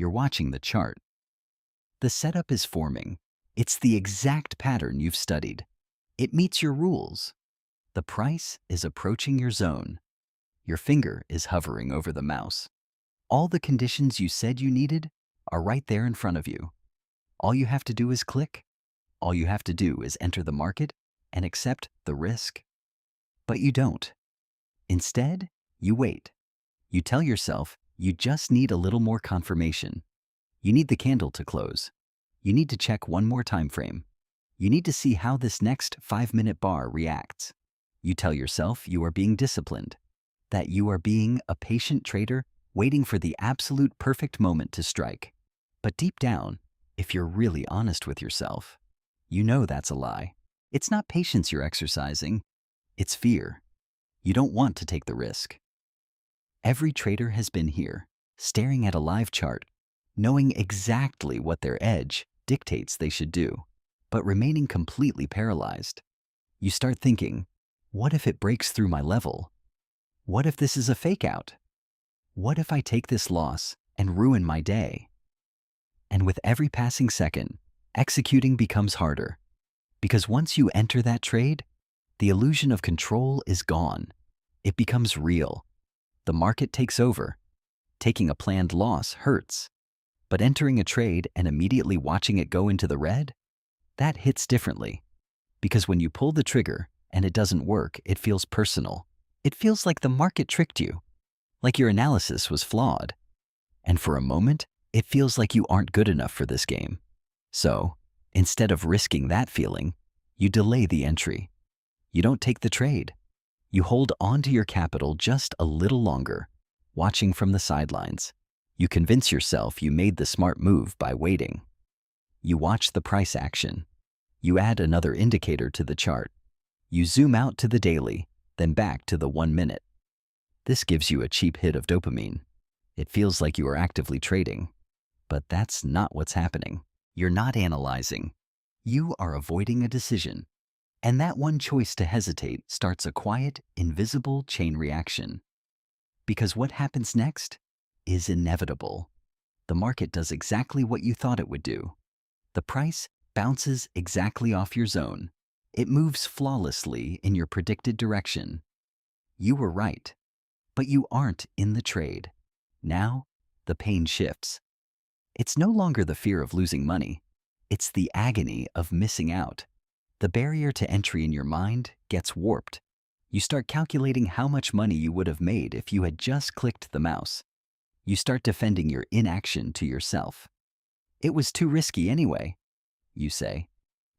You're watching the chart. The setup is forming. It's the exact pattern you've studied. It meets your rules. The price is approaching your zone. Your finger is hovering over the mouse. All the conditions you said you needed are right there in front of you. All you have to do is click. All you have to do is enter the market and accept the risk. But you don't. Instead, you wait. You tell yourself you just need a little more confirmation. You need the candle to close. You need to check one more time frame. You need to see how this next 5-minute bar reacts. You tell yourself you are being disciplined, that you are being a patient trader waiting for the absolute perfect moment to strike. But deep down, if you're really honest with yourself, you know that's a lie. It's not patience you're exercising, it's fear. You don't want to take the risk. Every trader has been here, staring at a live chart, knowing exactly what their edge dictates they should do, but remaining completely paralyzed. You start thinking, what if it breaks through my level? What if this is a fake out? What if I take this loss and ruin my day? And with every passing second, executing becomes harder. Because once you enter that trade, the illusion of control is gone. It becomes real. The market takes over. Taking a planned loss hurts. But entering a trade and immediately watching it go into the red, that hits differently. Because when you pull the trigger and it doesn't work, it feels personal. It feels like the market tricked you, like your analysis was flawed. And for a moment, it feels like you aren't good enough for this game. So, instead of risking that feeling, you delay the entry. You don't take the trade. You hold on to your capital just a little longer, watching from the sidelines. You convince yourself you made the smart move by waiting. You watch the price action. You add another indicator to the chart. You zoom out to the daily, then back to the 1 minute. This gives you a cheap hit of dopamine. It feels like you are actively trading. But that's not what's happening. You're not analyzing. You are avoiding a decision. And that one choice to hesitate starts a quiet, invisible chain reaction. Because what happens next is inevitable. The market does exactly what you thought it would do. The price bounces exactly off your zone. It moves flawlessly in your predicted direction. You were right, but you aren't in the trade. Now, the pain shifts. It's no longer the fear of losing money. It's the agony of missing out. The barrier to entry in your mind gets warped. You start calculating how much money you would have made if you had just clicked the mouse. You start defending your inaction to yourself. It was too risky anyway, you say.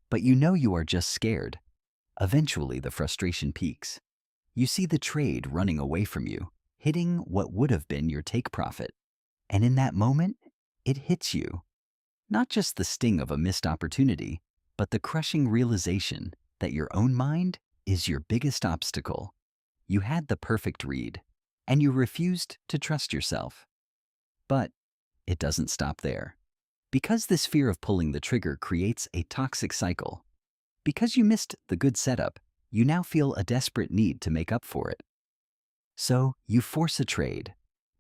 But you know you are just scared. Eventually, the frustration peaks. You see the trade running away from you, hitting what would have been your take profit. And in that moment, it hits you. Not just the sting of a missed opportunity, but the crushing realization that your own mind is your biggest obstacle. You had the perfect read, and you refused to trust yourself. But it doesn't stop there. Because this fear of pulling the trigger creates a toxic cycle. Because you missed the good setup, you now feel a desperate need to make up for it. So you force a trade.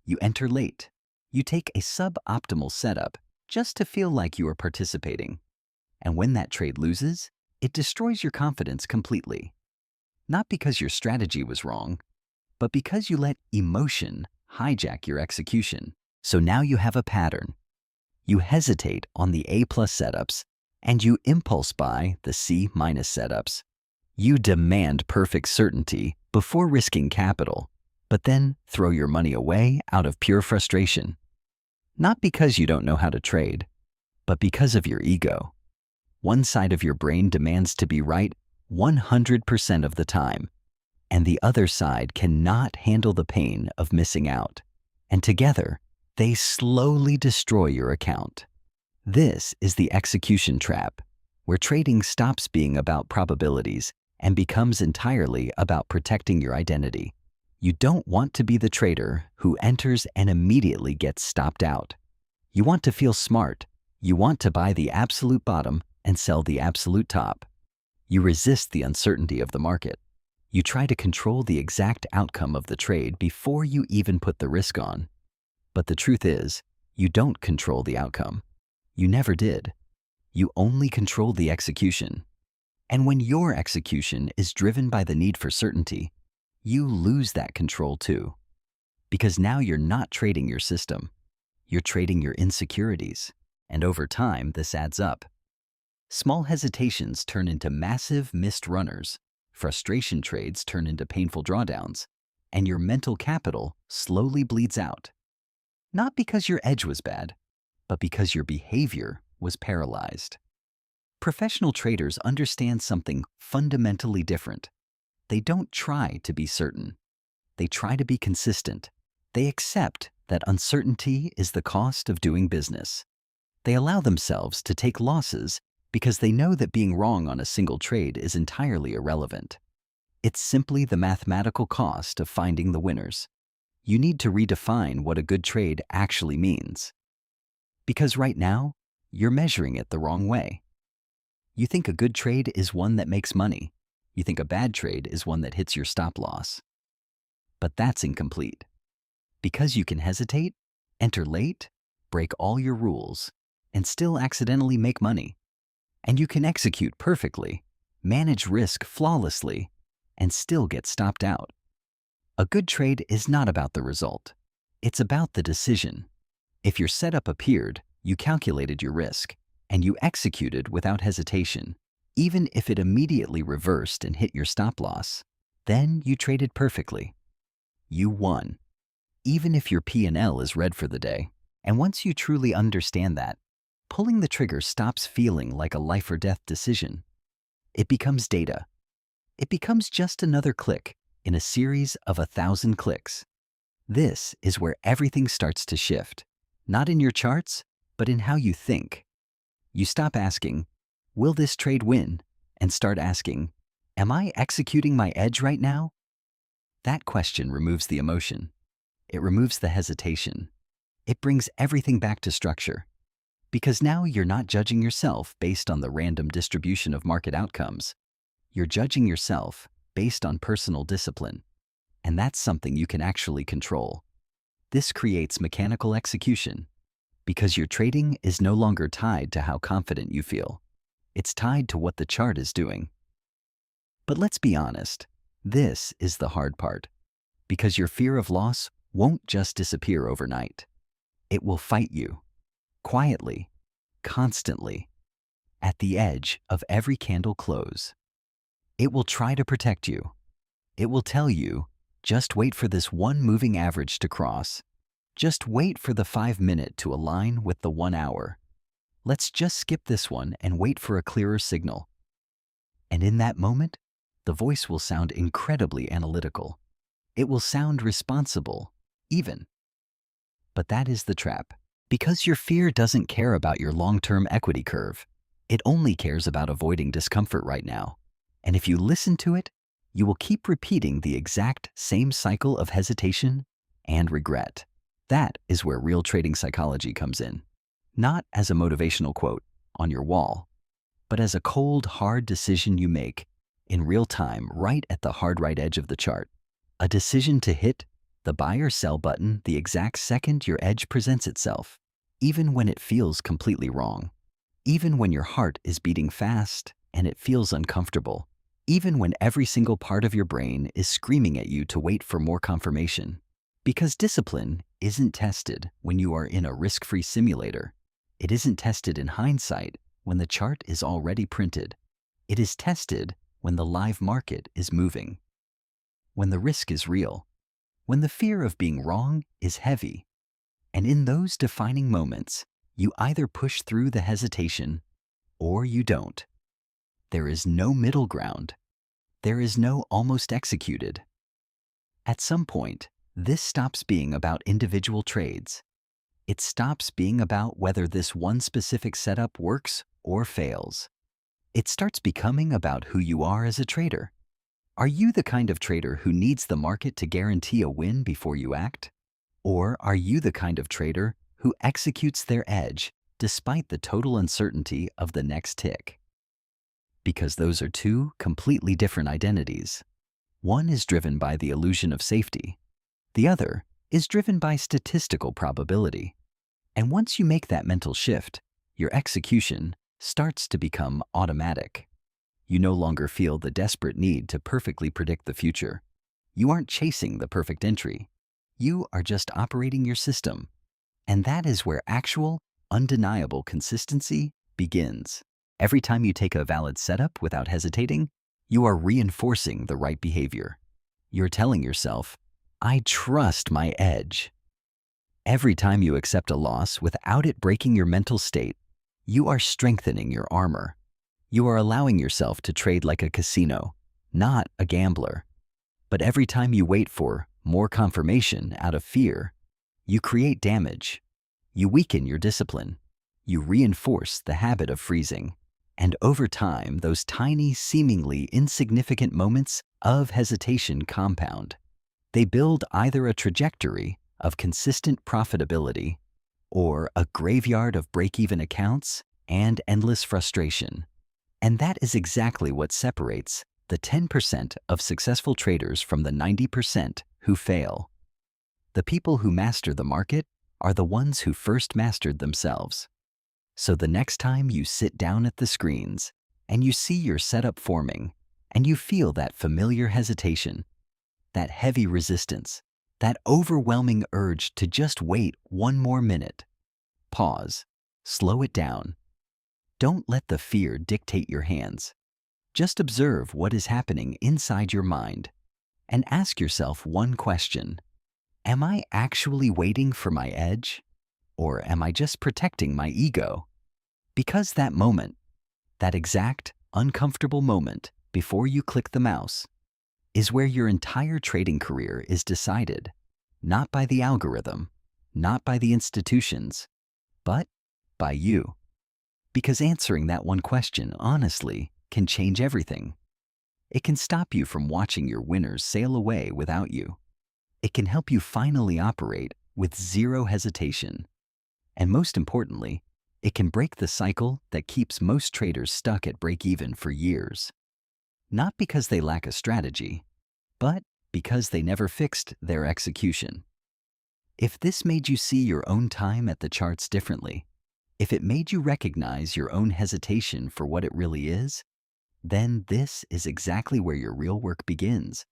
You enter late. You take a suboptimal setup just to feel like you are participating. And when that trade loses, it destroys your confidence completely. Not because your strategy was wrong, but because you let emotion hijack your execution. So now you have a pattern. You hesitate on the A+ setups, and you impulse buy the C- setups. You demand perfect certainty before risking capital, but then throw your money away out of pure frustration. Not because you don't know how to trade, but because of your ego. One side of your brain demands to be right 100% of the time, and the other side cannot handle the pain of missing out. And together, they slowly destroy your account. This is the execution trap, where trading stops being about probabilities and becomes entirely about protecting your identity. You don't want to be the trader who enters and immediately gets stopped out. You want to feel smart. You want to buy the absolute bottom and sell the absolute top. You resist the uncertainty of the market. You try to control the exact outcome of the trade before you even put the risk on. But the truth is, You don't control the outcome. You never did. You only control the execution. And when your execution is driven by the need for certainty, you lose that control too. Because now you're not trading your system. You're trading your insecurities. And over time, this adds up. Small hesitations turn into massive missed runners. Frustration trades turn into painful drawdowns. And your mental capital slowly bleeds out. Not because your edge was bad, but because your behavior was paralyzed. Professional traders understand something fundamentally different. They don't try to be certain. They try to be consistent. They accept that uncertainty is the cost of doing business. They allow themselves to take losses because they know that being wrong on a single trade is entirely irrelevant. It's simply the mathematical cost of finding the winners. You need to redefine what a good trade actually means. Because right now, you're measuring it the wrong way. You think a good trade is one that makes money. You think a bad trade is one that hits your stop loss. But that's incomplete. Because you can hesitate, enter late, break all your rules, and still accidentally make money. And you can execute perfectly, manage risk flawlessly, and still get stopped out. A good trade is not about the result. It's about the decision. If your setup appeared, you calculated your risk, and you executed without hesitation, even if it immediately reversed and hit your stop loss, then you traded perfectly. You won, even if your P&L is red for the day. And once you truly understand that, pulling the trigger stops feeling like a life or death decision. It becomes data. It becomes just another click in a series of 1,000 clicks. This is where everything starts to shift, not in your charts, but in how you think. You stop asking, will this trade win? And start asking, am I executing my edge right now? That question removes the emotion. It removes the hesitation. It brings everything back to structure. Because now you're not judging yourself based on the random distribution of market outcomes. You're judging yourself based on personal discipline. And that's something you can actually control. This creates mechanical execution. Because your trading is no longer tied to how confident you feel. It's tied to what the chart is doing. But let's be honest, this is the hard part. Because your fear of loss won't just disappear overnight. It will fight you, quietly, constantly, at the edge of every candle close. It will try to protect you. It will tell you, just wait for this one moving average to cross. Just wait for the 5-minute to align with the 1 hour. Let's just skip this one and wait for a clearer signal. And in that moment, the voice will sound incredibly analytical. It will sound responsible, even. But that is the trap. Because your fear doesn't care about your long-term equity curve. It only cares about avoiding discomfort right now. And if you listen to it, you will keep repeating the exact same cycle of hesitation and regret. That is where real trading psychology comes in. Not as a motivational quote on your wall, but as a cold, hard decision you make in real time right at the hard right edge of the chart. A decision to hit the buy or sell button the exact second your edge presents itself, even when it feels completely wrong, even when your heart is beating fast and it feels uncomfortable, even when every single part of your brain is screaming at you to wait for more confirmation. Because discipline isn't tested when you are in a risk-free simulator. It isn't tested in hindsight when the chart is already printed. It is tested when the live market is moving, when the risk is real, when the fear of being wrong is heavy. And in those defining moments, you either push through the hesitation or you don't. There is no middle ground. There is no almost executed. At some point, this stops being about individual trades. It stops being about whether this one specific setup works or fails. It starts becoming about who you are as a trader. Are you the kind of trader who needs the market to guarantee a win before you act? Or are you the kind of trader who executes their edge despite the total uncertainty of the next tick? Because those are two completely different identities. One is driven by the illusion of safety. The other is driven by statistical probability. And once you make that mental shift, your execution starts to become automatic. You no longer feel the desperate need to perfectly predict the future. You aren't chasing the perfect entry. You are just operating your system. And that is where actual, undeniable consistency begins. Every time you take a valid setup without hesitating, you are reinforcing the right behavior. You're telling yourself, I trust my edge. Every time you accept a loss without it breaking your mental state, you are strengthening your armor. You are allowing yourself to trade like a casino, not a gambler. But every time you wait for more confirmation out of fear, you create damage. You weaken your discipline. You reinforce the habit of freezing. And over time, those tiny, seemingly insignificant moments of hesitation compound. They build either a trajectory of consistent profitability or a graveyard of break-even accounts and endless frustration. And that is exactly what separates the 10% of successful traders from the 90% who fail. The people who master the market are the ones who first mastered themselves. So the next time you sit down at the screens and you see your setup forming and you feel that familiar hesitation, that heavy resistance, that overwhelming urge to just wait one more minute, pause, slow it down. Don't let the fear dictate your hands. Just observe what is happening inside your mind and ask yourself one question. Am I actually waiting for my edge? Or am I just protecting my ego? Because that moment, that exact uncomfortable moment before you click the mouse, is where your entire trading career is decided, not by the algorithm, not by the institutions, but by you. Because answering that one question honestly can change everything. It can stop you from watching your winners sail away without you. It can help you finally operate with zero hesitation. And most importantly, it can break the cycle that keeps most traders stuck at break-even for years. Not because they lack a strategy, but because they never fixed their execution. If this made you see your own time at the charts differently, if it made you recognize your own hesitation for what it really is, then this is exactly where your real work begins.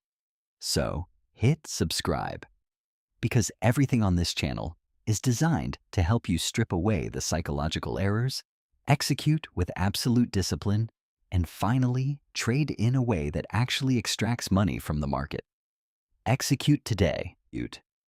So, hit subscribe, because everything on this channel is designed to help you strip away the psychological errors, execute with absolute discipline, and finally trade in a way that actually extracts money from the market. Execute today.